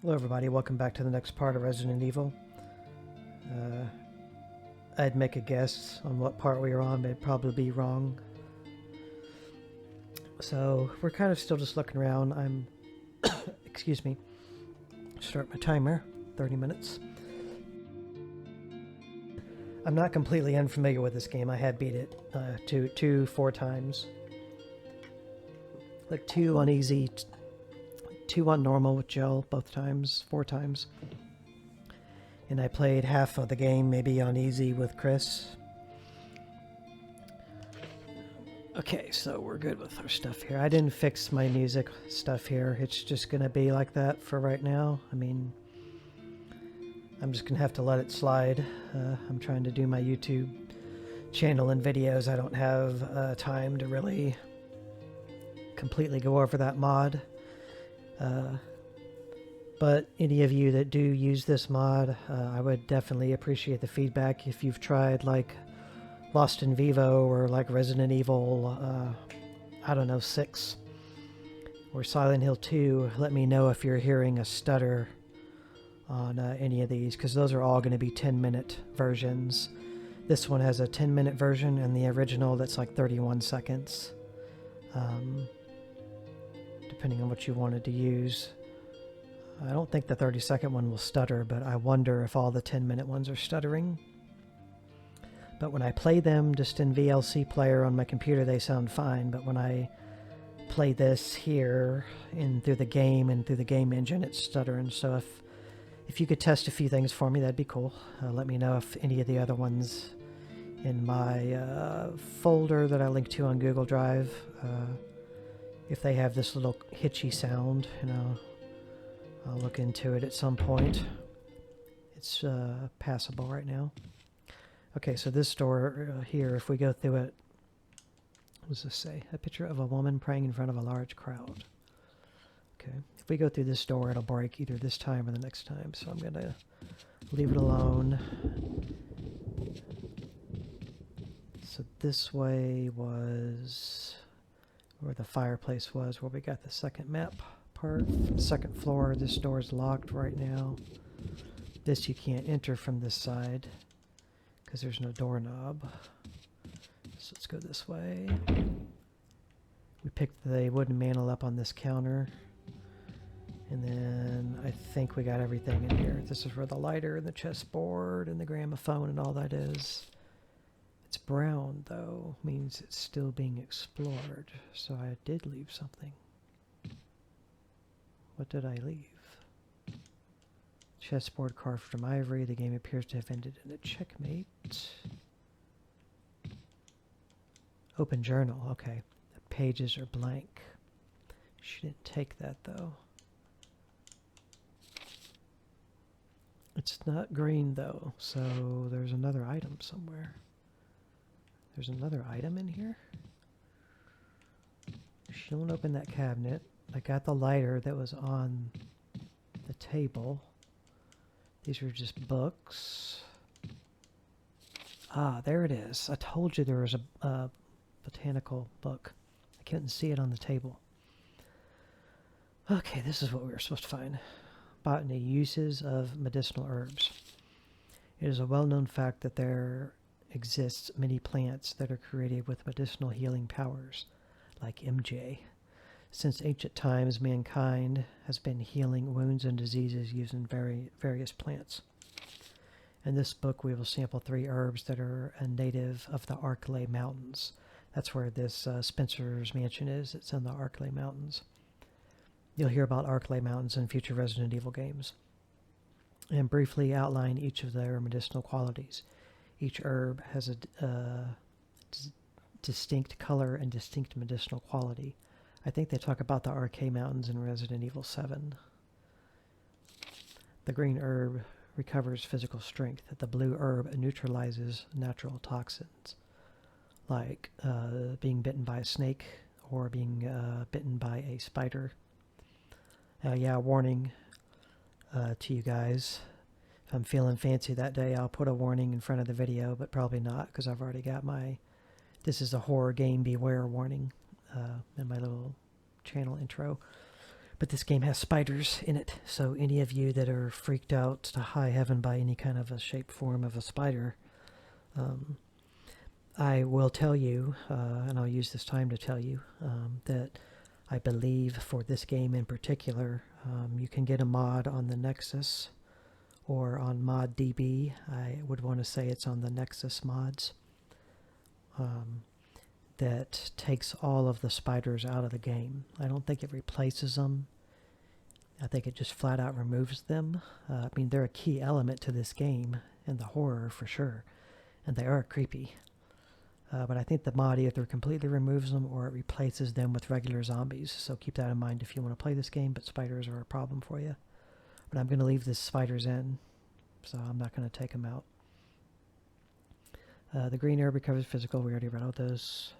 Hello everybody, welcome back to the next part of Resident Evil. I'd make a guess on what part we were on, but it'd probably be wrong. So, we're kind of still just looking around. I'm... excuse me. Start my timer. 30 minutes. I'm not completely unfamiliar with this game. I have beat it 4 times. Like 2 on easy, 2 on normal with Jill both times, 4 times. And I played half of the game maybe on easy with Chris. Okay, so we're good with our stuff here. I didn't fix my music stuff here. It's just gonna be like that for right now. I mean, I'm just gonna have to let it slide. I'm trying to do my YouTube channel and videos. I don't have time to really completely go over that mod. But any of you that do use this mod, I would definitely appreciate the feedback. If you've tried like Lost in Vivo or like Resident Evil, I don't know, 6 or Silent Hill 2, let me know if you're hearing a stutter on any of these, because those are all going to be 10-minute versions. This one has a 10-minute version, and the original that's like 31 seconds. Depending on what you wanted to use. I don't think the 30-second one will stutter, but I wonder if all the 10-minute ones are stuttering. But when I play them just in VLC player on my computer, they sound fine. But when I play this here through the game and through the game engine, it's stuttering. So if you could test a few things for me, that'd be cool. Let me know if any of the other ones in my folder that I linked to on Google Drive, if they have this little hitchy sound, you know. I'll look into it at some point. It's passable right now. Okay, so this door here, if we go through it, what does this say? A picture of a woman praying in front of a large crowd. Okay, if we go through this door, it'll break either this time or the next time, so I'm going to leave it alone. So this way was where the fireplace was, where we got the second map part. Second floor. This door is locked right now. This you can't enter from this side because there's no doorknob. So let's go this way. We picked the wooden mantle up on this counter. And then I think we got everything in here. This is where the lighter and the chessboard and the gramophone and all that is. It's brown though, means it's still being explored. So I did leave something. What did I leave? Chessboard carved from ivory. The game appears to have ended in a checkmate. Open journal. Okay. The pages are blank. She didn't take that though. It's not green though, so there's another item somewhere. There's another item in here? She won't open that cabinet. I got the lighter that was on the table. These are just books. Ah, there it is. I told you there was a botanical book. I couldn't see it on the table. Okay, this is what we were supposed to find. Botany, uses of medicinal herbs. It is a well-known fact that there exists many plants that are created with medicinal healing powers, like MJ. Since ancient times, mankind has been healing wounds and diseases using various plants. In this book, we will sample 3 herbs that are a native of the Arklay Mountains. That's where this Spencer's mansion is. It's in the Arklay Mountains. You'll hear about Arklay Mountains in future Resident Evil games. And briefly outline each of their medicinal qualities. Each herb has a distinct color and distinct medicinal quality. I think they talk about the Arklay Mountains in Resident Evil 7. The green herb recovers physical strength. The blue herb neutralizes natural toxins, like being bitten by a snake or being bitten by a spider. Yeah, warning to you guys. If I'm feeling fancy that day, I'll put a warning in front of the video, but probably not, because I've already got my "This is a horror game, beware" warning in my little channel intro. But this game has spiders in it, so any of you that are freaked out to high heaven by any kind of a shape form of a spider, I will tell you, and I'll use this time to tell you, that I believe for this game in particular, you can get a mod on the Nexus or on ModDB. I would want to say it's on the Nexus mods. That takes all of the spiders out of the game. I don't think it replaces them. I think it just flat out removes them. I mean, they're a key element to this game and the horror for sure, and they are creepy. But I think the mod either completely removes them or it replaces them with regular zombies. So keep that in mind if you want to play this game, but spiders are a problem for you. But I'm going to leave the spiders in, so I'm not going to take them out. The green herb recovers physical. We already read all those.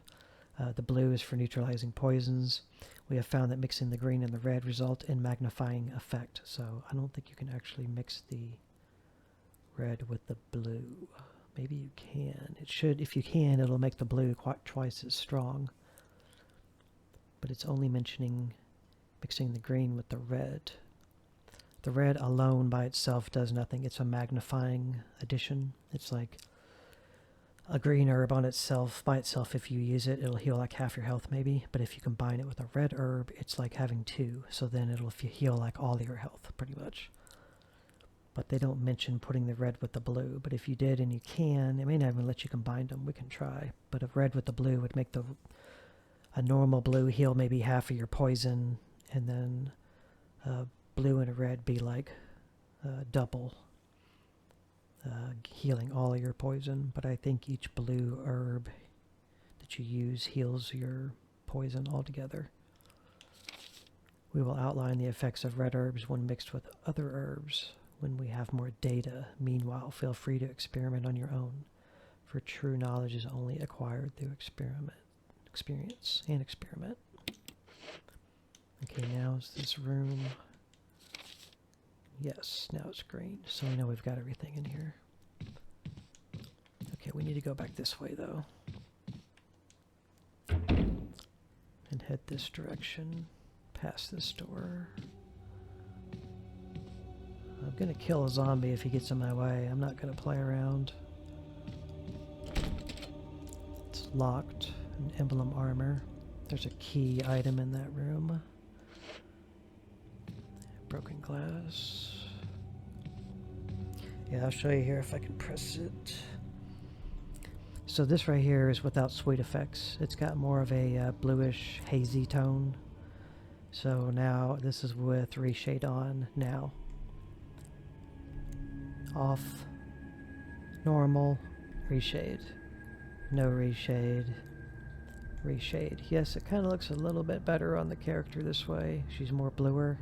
The blue is for neutralizing poisons. We have found that mixing the green and the red result in magnifying effect. So I don't think you can actually mix the red with the blue. Maybe you can. It should. If you can, it'll make the blue twice as strong. But it's only mentioning mixing the green with the red. The red alone by itself does nothing. It's a magnifying addition. It's like a green herb on itself, by itself, if you use it, it'll heal like half your health maybe. But if you combine it with a red herb, it's like having two. So then it'll heal like all your health, pretty much. But they don't mention putting the red with the blue. But if you did and you can, it may not even let you combine them. We can try. But a red with the blue would make a normal blue heal maybe half of your poison. And then blue and a red be like double. Healing all of your poison, but I think each blue herb that you use heals your poison altogether. We will outline the effects of red herbs when mixed with other herbs when we have more data. Meanwhile, feel free to experiment on your own, for true knowledge is only acquired through experience and experiment. Okay, now is this room... Yes, now it's green, so we know we've got everything in here. Okay, we need to go back this way, though. And head this direction, past this door. I'm gonna kill a zombie if he gets in my way. I'm not gonna play around. It's locked. An emblem armor. There's a key item in that room. Broken glass. Yeah, I'll show you here if I can press it. So this right here is without sweet effects. It's got more of a bluish, hazy tone. So now this is with reshade on now. Off. Normal. Reshade. No reshade. Reshade. Yes, it kind of looks a little bit better on the character this way. She's more bluer.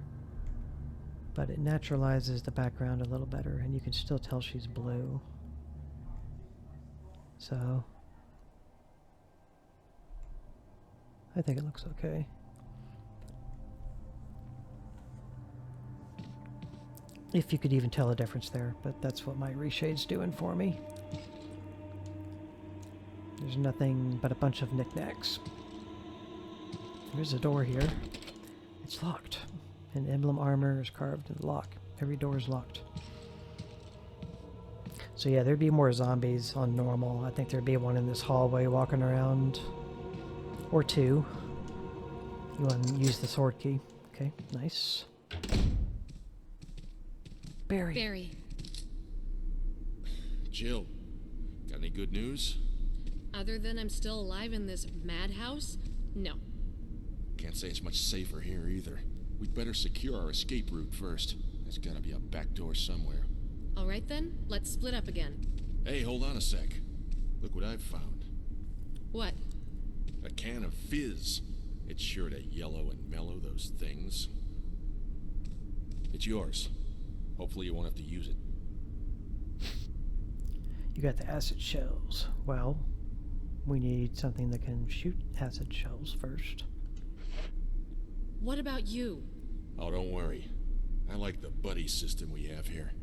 But it naturalizes the background a little better, and you can still tell she's blue. So, I think it looks okay. If you could even tell a difference there, but that's what my reshade's doing for me. There's nothing but a bunch of knickknacks. There's a door here. It's locked. And emblem armor is carved in the lock. Every door is locked. So yeah, there'd be more zombies on normal. I think there'd be one in this hallway walking around. Or two. You want to use the sword key. Okay, nice. Barry. Jill, got any good news? Other than I'm still alive in this madhouse? No. Can't say it's much safer here either. We'd better secure our escape route first. There's gotta be a back door somewhere. All right then, let's split up again. Hey, hold on a sec. Look what I've found. What? A can of fizz. It's sure to yellow and mellow those things. It's yours. Hopefully you won't have to use it. You got the acid shells. Well, we need something that can shoot acid shells first. What about you? Oh, don't worry. I like the buddy system we have here.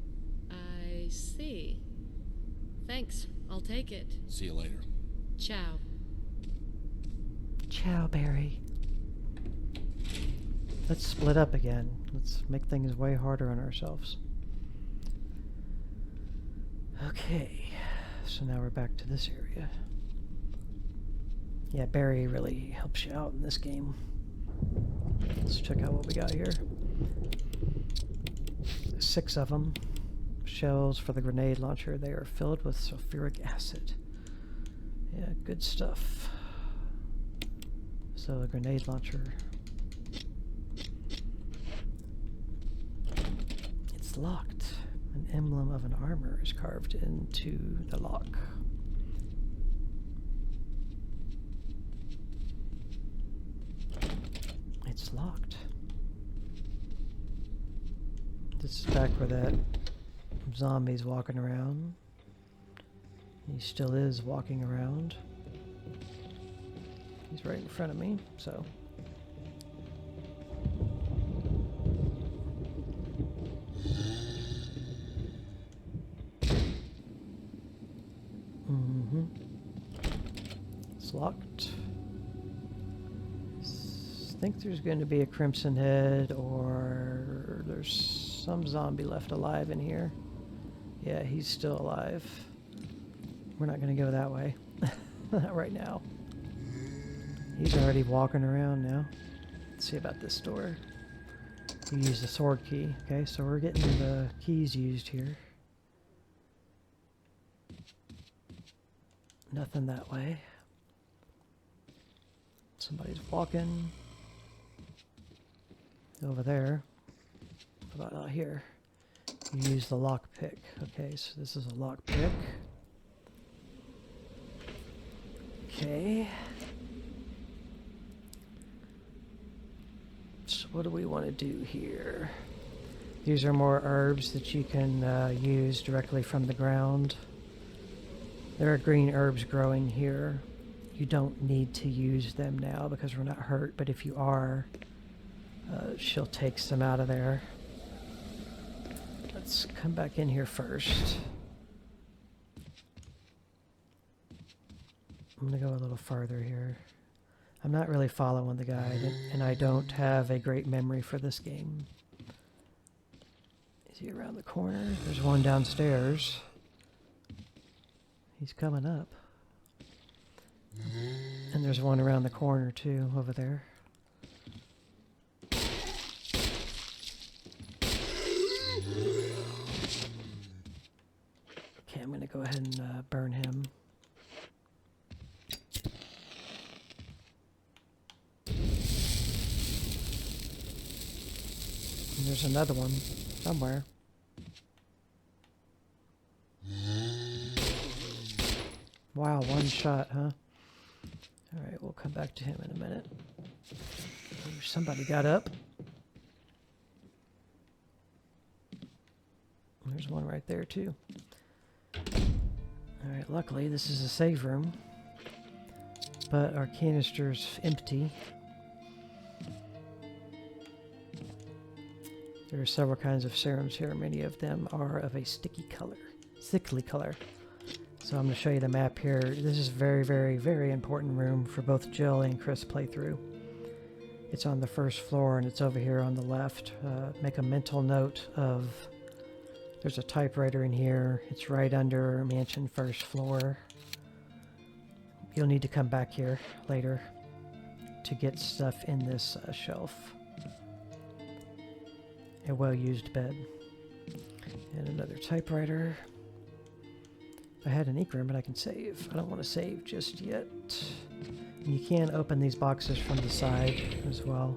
I see. Thanks, I'll take it. See you later. Ciao. Ciao, Barry. Let's split up again. Let's make things way harder on ourselves. Okay, so now we're back to this area. Yeah, Barry really helps you out in this game. Let's check out what we got here. 6 of them. Shells for the grenade launcher. They are filled with sulfuric acid. Yeah, good stuff. So a grenade launcher. It's locked. An emblem of an armor is carved into the lock. It's locked. This is back where that zombie's walking around. He still is walking around. He's right in front of me, so. It's locked. I think there's going to be a Crimson Head, or there's some zombie left alive in here. Yeah, he's still alive. We're not going to go that way. Not right now. He's already walking around now. Let's see about this door. We use the sword key. Okay, so we're getting the keys used here. Nothing that way. Somebody's walking over there. What about out here? You use the lock pick. Okay, so this is a lock pick. Okay. So what do we want to do here? These are more herbs that you can use directly from the ground. There are green herbs growing here. You don't need to use them now because we're not hurt, but if you are, she'll take some out of there. Let's come back in here first. I'm going to go a little farther here. I'm not really following the guide, and I don't have a great memory for this game. Is he around the corner? There's one downstairs. He's coming up. And there's one around the corner too, over there. Okay, I'm going to go ahead and burn him. And there's another one somewhere. Wow, one shot, huh? Alright, we'll come back to him in a minute. Somebody got up. There's one right there, too. Alright, luckily this is a save room. But our canister's empty. There are several kinds of serums here. Many of them are of a sickly color. So I'm going to show you the map here. This is very, very, very important room for both Jill and Chris playthrough. It's on the first floor and it's over here on the left. Make a mental note of there's a typewriter in here. It's right under mansion first floor. You'll need to come back here later to get stuff in this shelf. A well-used bed. And another typewriter. I had an ink room, but I can save. I don't want to save just yet. And you can open these boxes from the side as well.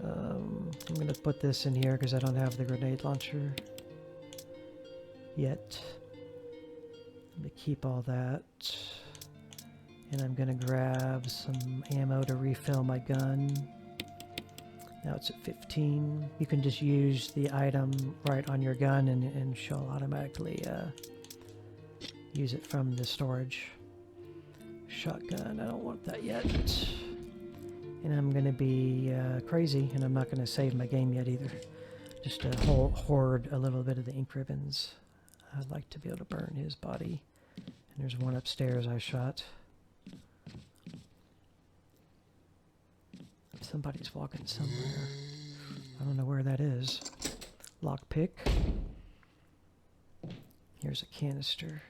I'm going to put this in here because I don't have the grenade launcher yet. I'm going to keep all that. And I'm going to grab some ammo to refill my gun. Now it's at 15. You can just use the item right on your gun and she'll automatically use it from the storage. Shotgun, I don't want that yet. And I'm going to be crazy, and I'm not going to save my game yet either. Just to hoard a little bit of the ink ribbons. I'd like to be able to burn his body. And there's one upstairs I shot. Somebody's walking somewhere. I don't know where that is. Lockpick. Here's a canister.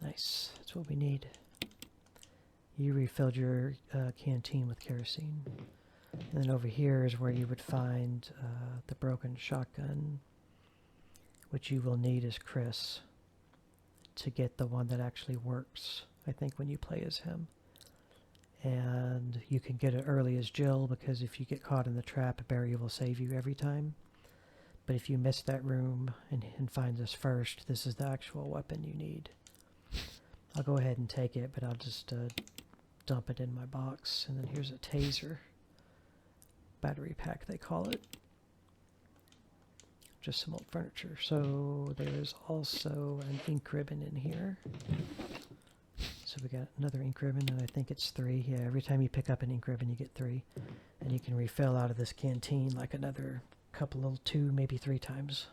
Nice. That's what we need. You refilled your canteen with kerosene. And then over here is where you would find the broken shotgun, which you will need as Chris to get the one that actually works, I think, when you play as him. And you can get it early as Jill, because if you get caught in the trap, Barry will save you every time. But if you miss that room and find this first, this is the actual weapon you need. I'll go ahead and take it, but I'll just dump it in my box. And then here's a taser. Battery pack, they call it. Just some old furniture. So there's also an ink ribbon in here. So we got another ink ribbon, and I think it's 3. Yeah, every time you pick up an ink ribbon, you get 3. And you can refill out of this canteen like another couple, 2, maybe 3 times.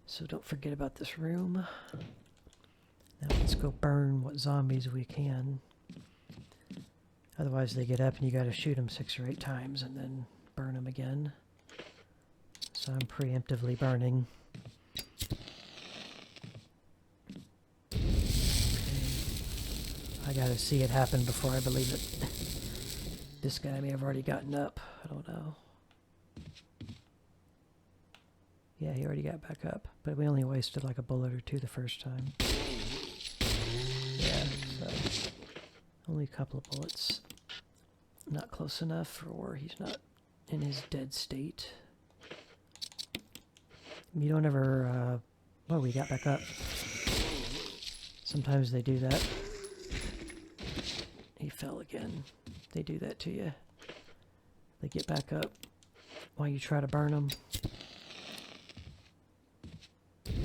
So don't forget about this room. Now let's go burn what zombies we can. Otherwise they get up and you gotta shoot them 6 or 8 times and then burn them again. So I'm preemptively burning. I gotta see it happen before I believe it. This guy may have already gotten up. I don't know. Yeah, he already got back up. But we only wasted like a bullet or 2 the first time. Yeah, so only a couple of bullets. Not close enough, or he's not in his dead state. You don't ever, oh, we got back up. Sometimes they do that. He fell again. They do that to you. They get back up while you try to burn them. Okay.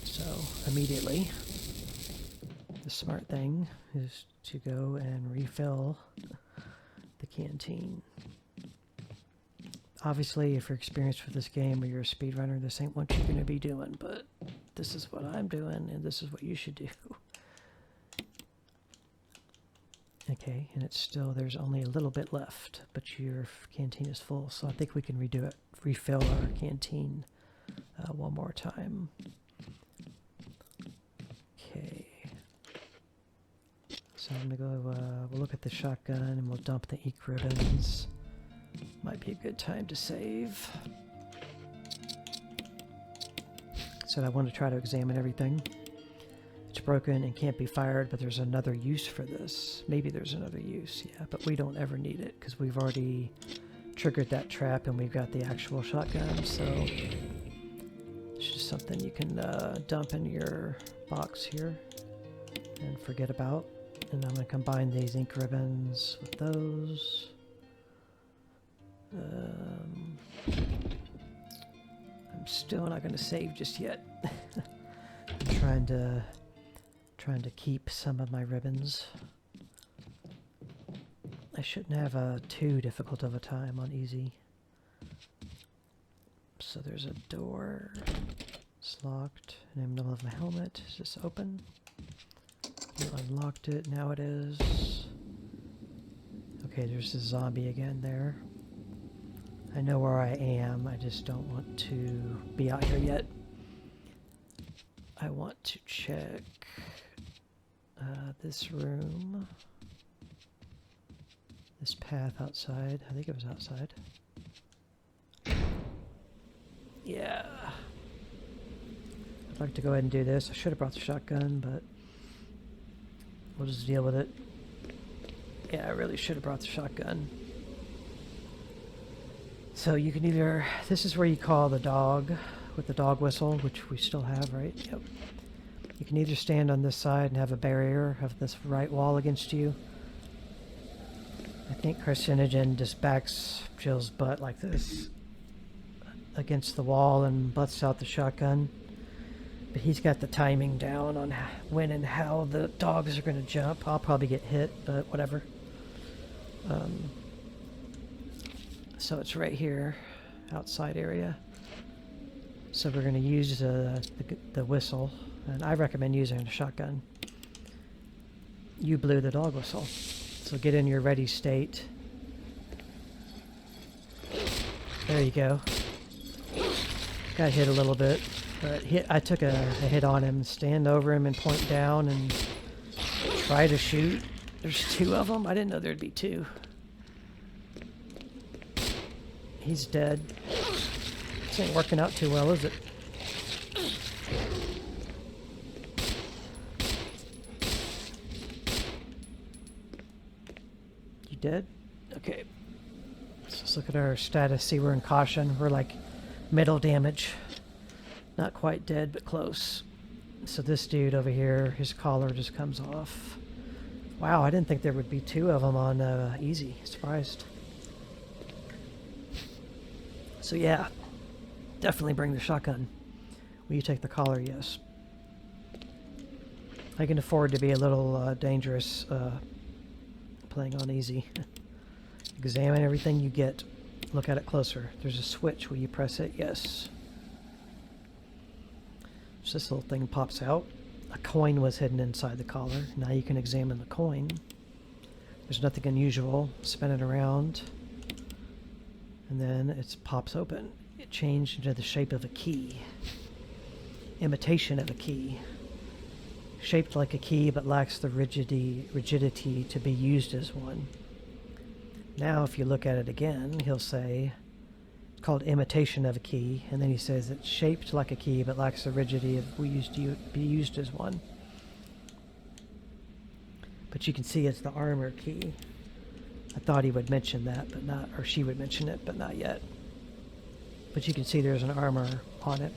So, immediately, the smart thing is to go and refill the canteen. Obviously, if you're experienced with this game or you're a speedrunner, this ain't what you're going to be doing, but this is what I'm doing, and this is what you should do. Okay, and it's still, there's only a little bit left, but your canteen is full, so I think we can redo it, refill our canteen one more time. Okay. So I'm going to go, we'll look at the shotgun and we'll dump the ink ribbons. Might be a good time to save. So I want to try to examine everything. It's broken and can't be fired, but there's another use for this. Maybe there's another use, yeah, but we don't ever need it because we've already triggered that trap and we've got the actual shotgun, so it's just something you can dump in your box here and forget about. And I'm going to combine these ink ribbons with those. I'm still not going to save just yet. I'm trying to keep some of my ribbons. I shouldn't have too difficult of a time on easy. So there's a door. It's locked. And in the middle of my helmet. Is this open? You unlocked it. Now it is. Okay, there's a zombie again there. I know where I am. I just don't want to be out here yet. I want to check this room. This path outside. I think it was outside. Yeah. I'd like to go ahead and do this. I should have brought the shotgun, but we'll just deal with it. Yeah, I really should have brought the shotgun. So you can either, this is where you call the dog with the dog whistle, which we still have, right? Yep. You can either stand on this side and have a barrier, have this right wall against you. I think carcinogen just backs Jill's butt like this against the wall and butts out the shotgun. But he's got the timing down on when and how the dogs are going to jump. I'll probably get hit, but whatever. So it's right here, outside area. So we're going to use the whistle, and I recommend using a shotgun. you blew the dog whistle. So get in your ready state. There you go. Got hit a little bit, but I took a hit on him. Stand over him and point down and try to shoot. There's two of them. I didn't know there'd be two. He's dead. This ain't working out too well, is it? You dead? Okay. Let's look at our status. See, we're in caution. We're like middle damage. Not quite dead, but close. So this dude over here, his collar just comes off. Wow, I didn't think there would be two of them on easy. Surprised. So yeah, definitely bring the shotgun. Will you take the collar? Yes. I can afford to be a little dangerous playing on easy. Examine everything you get. Look at it closer. There's a switch. Will you press it? Yes. So this little thing pops out. A coin was hidden inside the collar. Now you can examine the coin. There's nothing unusual. Spin it around. And then it pops open. It changed into the shape of a key. Imitation of a key. Shaped like a key but lacks the rigidity to be used as one. Now if you look at it again, he'll say, it's called imitation of a key, and then he says it's shaped like a key but lacks the rigidity of be used as one. But you can see it's the armor key. I thought he would mention that, but not, or she would mention it, but not yet. But you can see there's an armor on it.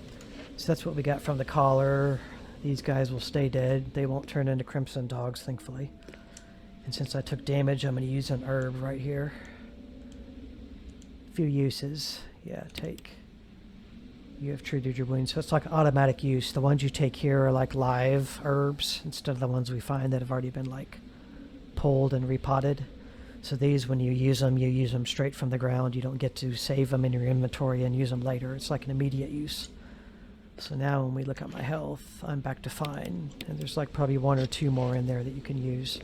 So that's what we got from the collar. These guys will stay dead. They won't turn into crimson dogs, thankfully. And since I took damage, I'm going to use an herb right here. Few uses. Yeah, take. You have treated your wounds. So it's like automatic use. The ones you take here are like live herbs instead of the ones we find that have already been like pulled and repotted. So these, when you use them straight from the ground. You don't get to save them in your inventory and use them later. It's like an immediate use. So now when we look at my health, I'm back to fine. And there's like probably one or two more in there that you can use.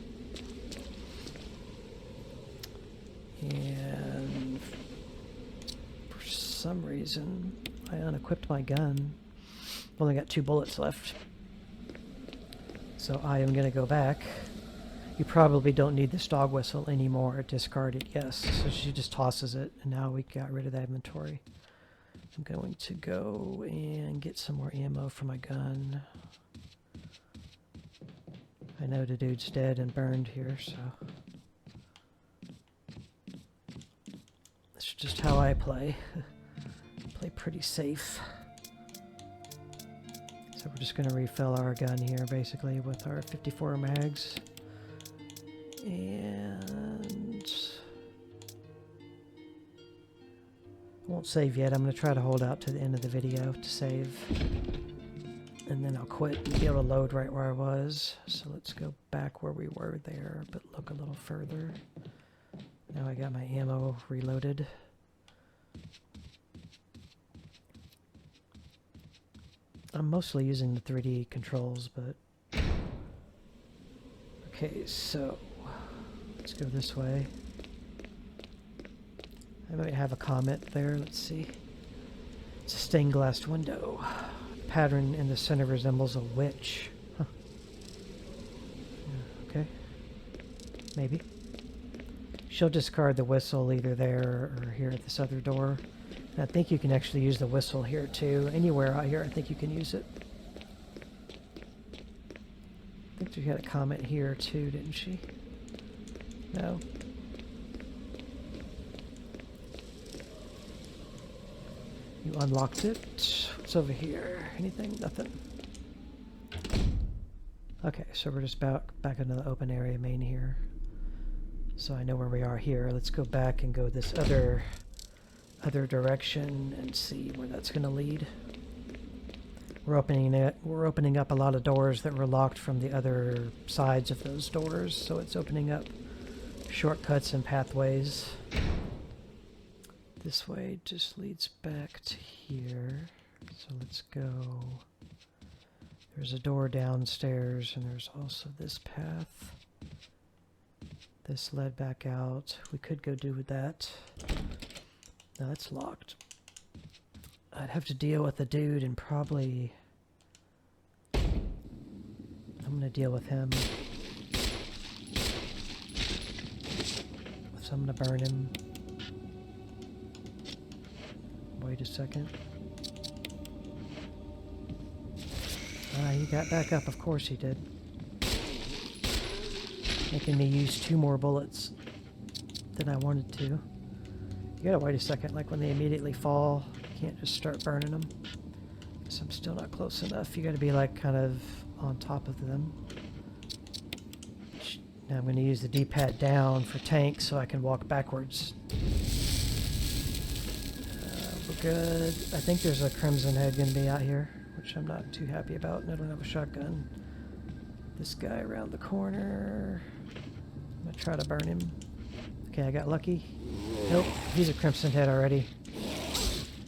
And for some reason, I unequipped my gun. I've only got 2 bullets left. So I am going to go back. You probably don't need this dog whistle anymore. Discard it, yes. So she just tosses it, and now we got rid of that inventory. I'm going to go and get some more ammo for my gun. I know the dude's dead and burned here, so... That's just how I play. Play pretty safe. So we're just going to refill our gun here, basically, with our 54 mags. And... I won't save yet. I'm going to try to hold out to the end of the video to save. And then I'll quit and be able to load right where I was. So let's go back where we were there, but look a little further. Now I got my ammo reloaded. I'm mostly using the 3D controls, but... Okay, so... Let's go this way. I might have a comment there, let's see. It's a stained glass window. The pattern in the center resembles a witch. Huh. Okay. Maybe. She'll discard the whistle either there or here at this other door. And I think you can actually use the whistle here too. Anywhere out here, I think you can use it. I think she had a comment here too, didn't she? No? You unlocked it. What's over here? Anything? Nothing. Okay, so we're just back into the open area main here. So I know where we are here. Let's go back and go this other direction and see where that's going to lead. We're opening up a lot of doors that were locked from the other sides of those doors, so it's opening up shortcuts and pathways. This way just leads back to here. So let's go. There's a door downstairs, and there's also this path. This led back out. We could go do that. No, it's locked. I'd have to deal with the dude and probably... I'm gonna deal with him. So I'm gonna burn him. Wait a second. He got back up, of course he did. Making me use 2 more bullets than I wanted to. You gotta wait a second, like when they immediately fall, you can't just start burning them. Guess I'm still not close enough. You gotta be like kind of on top of them. Now I'm gonna use the D-pad down for tank so I can walk backwards. We're good. I think there's a Crimson Head gonna be out here, which I'm not too happy about, and I don't have a shotgun. This guy around the corner. I'm gonna try to burn him. Okay, I got lucky. Nope, he's a Crimson Head already.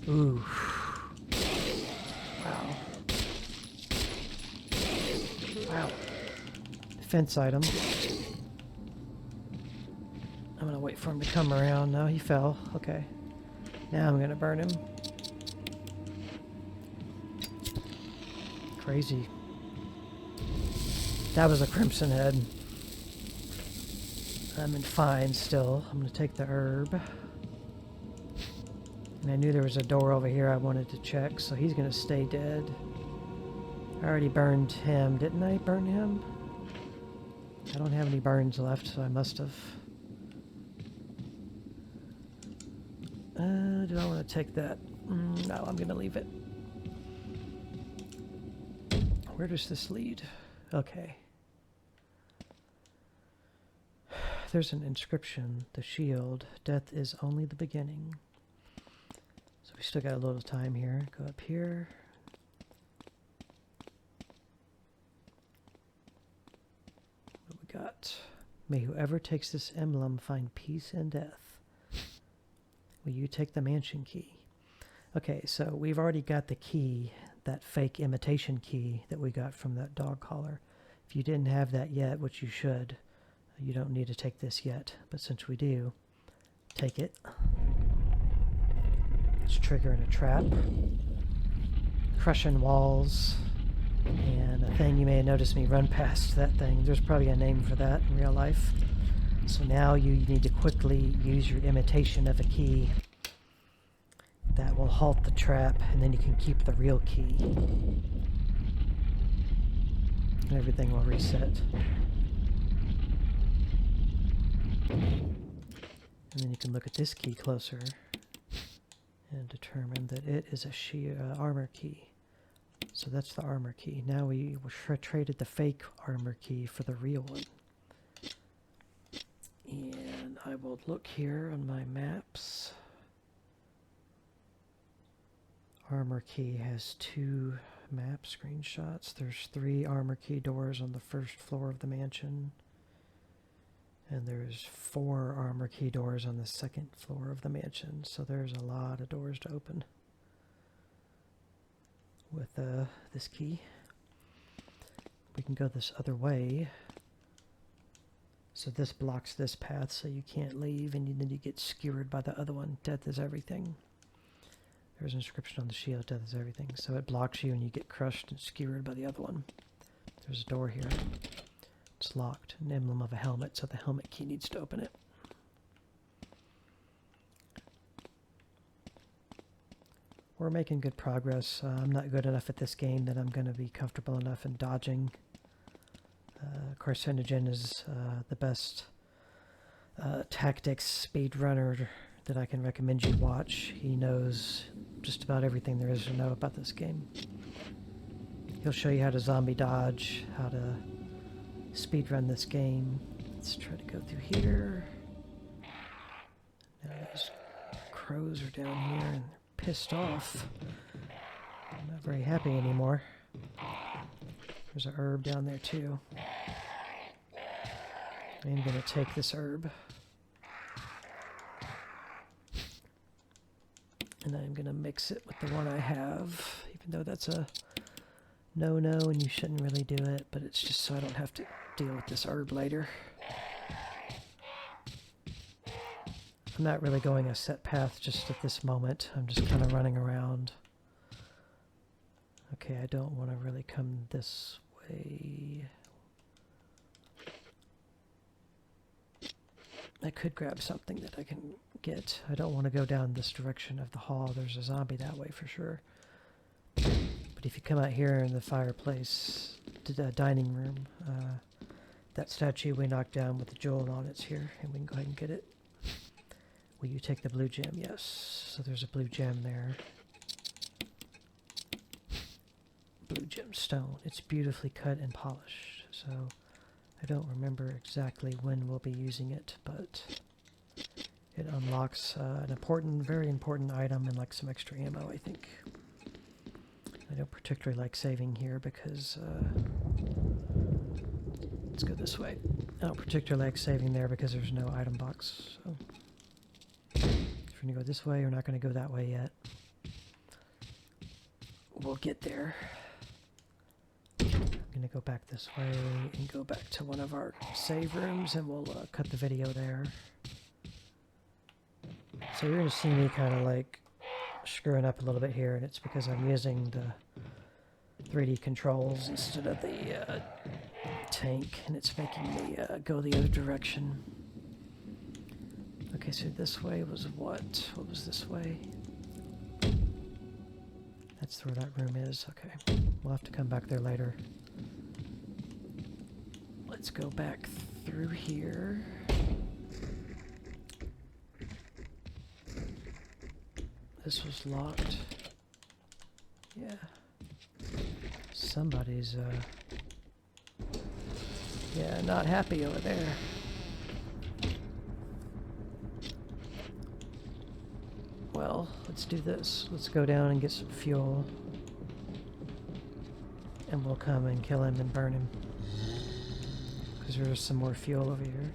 Ooh. Wow. Wow. Defense item. I'm gonna wait for him to come around. No, he fell. Okay. Now I'm gonna burn him. Crazy. That was a Crimson Head. I'm in fine still. I'm gonna take the herb. And I knew there was a door over here I wanted to check, so he's gonna stay dead. I already burned him. Didn't I burn him? I don't have any burns left, so I must have. Do I want to take that? No, I'm gonna leave it. Where does this lead? Okay. There's an inscription. The shield. Death is only the beginning. So we still got a little time here. Go up here. What we got? May whoever takes this emblem find peace in death. Will you take the mansion key? Okay, so we've already got the key, that fake imitation key that we got from that dog collar. If you didn't have that yet, which you should, you don't need to take this yet. But since we do, take it. It's triggering a trap. Crushing walls. And a thing you may have noticed me run past that thing. There's probably a name for that in real life. So now you need to quickly use your imitation of a key. That will halt the trap, and then you can keep the real key. And everything will reset. And then you can look at this key closer and determine that it is a armor key. So that's the armor key. Now we traded the fake armor key for the real one. And I will look here on my maps. Armor key has 2 map screenshots. There's 3 armor key doors on the first floor of the mansion. And there's 4 armor key doors on the second floor of the mansion. So there's a lot of doors to open with this key. We can go this other way. So this blocks this path so you can't leave, and then you get skewered by the other one. Death is everything. There's an inscription on the shield, death is everything. So it blocks you and you get crushed and skewered by the other one. There's a door here. It's locked. An emblem of a helmet, so the helmet key needs to open it. We're making good progress. I'm not good enough at this game that I'm going to be comfortable enough in dodging. Carcinogen is the best tactics speedrunner that I can recommend you watch. He knows just about everything there is to know about this game. He'll show you how to zombie dodge, how to speedrun this game. Let's try to go through here. Now those crows are down here and they're pissed off. I'm not very happy anymore. There's a herb down there too. I'm going to take this herb. And I'm going to mix it with the one I have, even though that's a no-no and you shouldn't really do it, but it's just so I don't have to deal with this herb later. I'm not really going a set path just at this moment. I'm just kind of running around. Okay, I don't want to really come this way. I could grab something that I can get. I don't want to go down this direction of the hall. There's a zombie that way for sure. But if you come out here in the fireplace, the dining room, that statue we knocked down with the jewel on it's here, and we can go ahead and get it. Will you take the blue gem? Yes. So there's a blue gem there. Blue gem stone. It's beautifully cut and polished. So I don't remember exactly when we'll be using it, but it unlocks an important, very important item and like some extra ammo, I think. I don't particularly like saving here because let's go this way. I don't particularly like saving there because there's no item box. So if we're going to go this way, we're not going to go that way yet. We'll get there. I'm going to go back this way and go back to one of our save rooms, and we'll cut the video there. So you're going to see me kind of like screwing up a little bit here, and it's because I'm using the 3D controls instead of the tank, and it's making me go the other direction. Okay, so this way was what? What was this way? That's where that room is. Okay, we'll have to come back there later. Let's go back through here. This was locked. Yeah. Somebody's, yeah, not happy over there. Well, let's do this. Let's go down and get some fuel. And we'll come and kill him and burn him. Because there's some more fuel over here.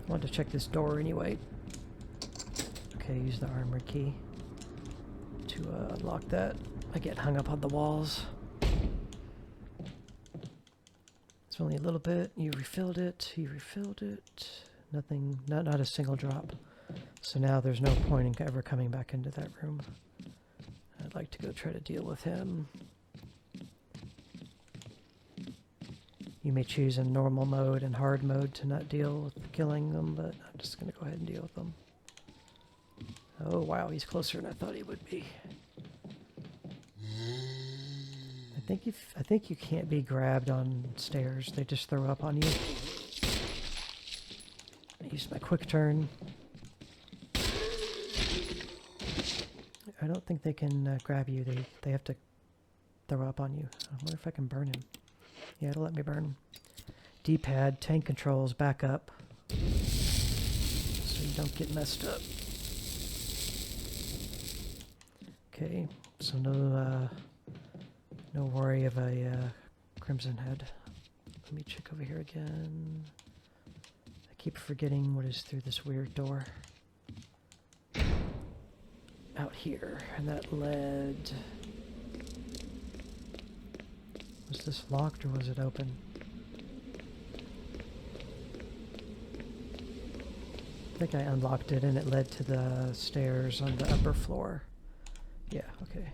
I want to check this door anyway. Okay, use the armor key to unlock that. I get hung up on the walls. It's only a little bit. You refilled it. You refilled it. Nothing. Not a single drop. So now there's no point in ever coming back into that room. I'd like to go try to deal with him. You may choose in normal mode and hard mode to not deal with killing them, but I'm just going to go ahead and deal with them. Oh wow, he's closer than I thought he would be. I think you can't be grabbed on stairs. They just throw up on you. I used my quick turn. I don't think they can grab you. They have to throw up on you. I wonder if I can burn him. Yeah, it'll let me burn him. D-pad, tank controls, back up. So you don't get messed up. Okay, so no worry of a crimson head. Let me check over here again. I keep forgetting what is through this weird door. Out here, and that led... Was this locked or was it open? I think I unlocked it and it led to the stairs on the upper floor. Yeah, okay.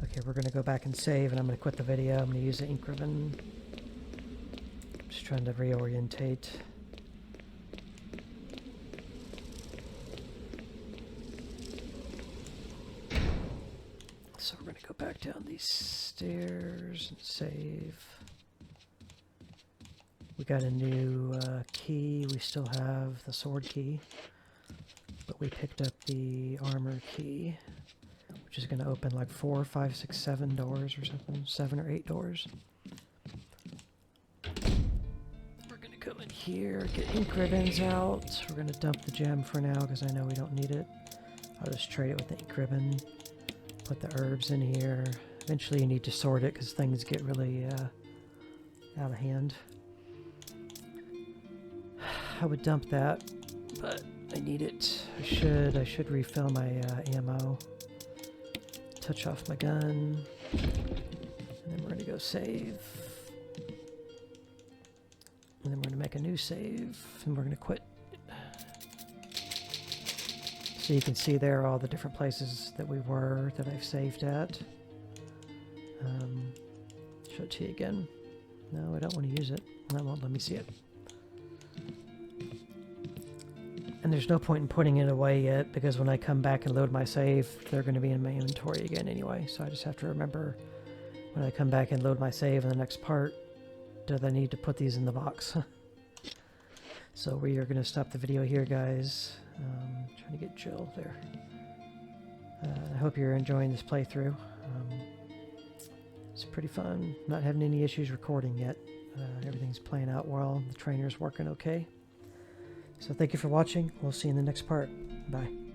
Okay, we're gonna go back and save, and I'm gonna quit the video. I'm gonna use the ink ribbon. Just trying to reorientate. So we're gonna go back down these stairs and save. We got a new key. We still have the sword key, but we picked up the armor key, which is going to open like 4, 5, 6, 7 doors or something. 7 or 8 doors. We're going to come in here, get ink ribbons out. We're going to dump the gem for now because I know we don't need it. I'll just trade it with the ink ribbon. Put the herbs in here. Eventually you need to sort it because things get really out of hand. I would dump that, but I need it. I should refill my ammo. Touch off my gun. And then we're gonna go save. And then we're gonna make a new save, and we're gonna quit. So you can see there all the different places that we were, that I've saved at. Show it to you again. No, I don't want to use it. That won't let me see it. And there's no point in putting it away yet, because when I come back and load my save, they're going to be in my inventory again anyway. So I just have to remember when I come back and load my save in the next part, do I need to put these in the box? So we are going to stop the video here, guys. Trying to get Jill there. I hope you're enjoying this playthrough. It's pretty fun. Not having any issues recording yet. Everything's playing out well. The trainer's working okay. So thank you for watching. We'll see you in the next part. Bye.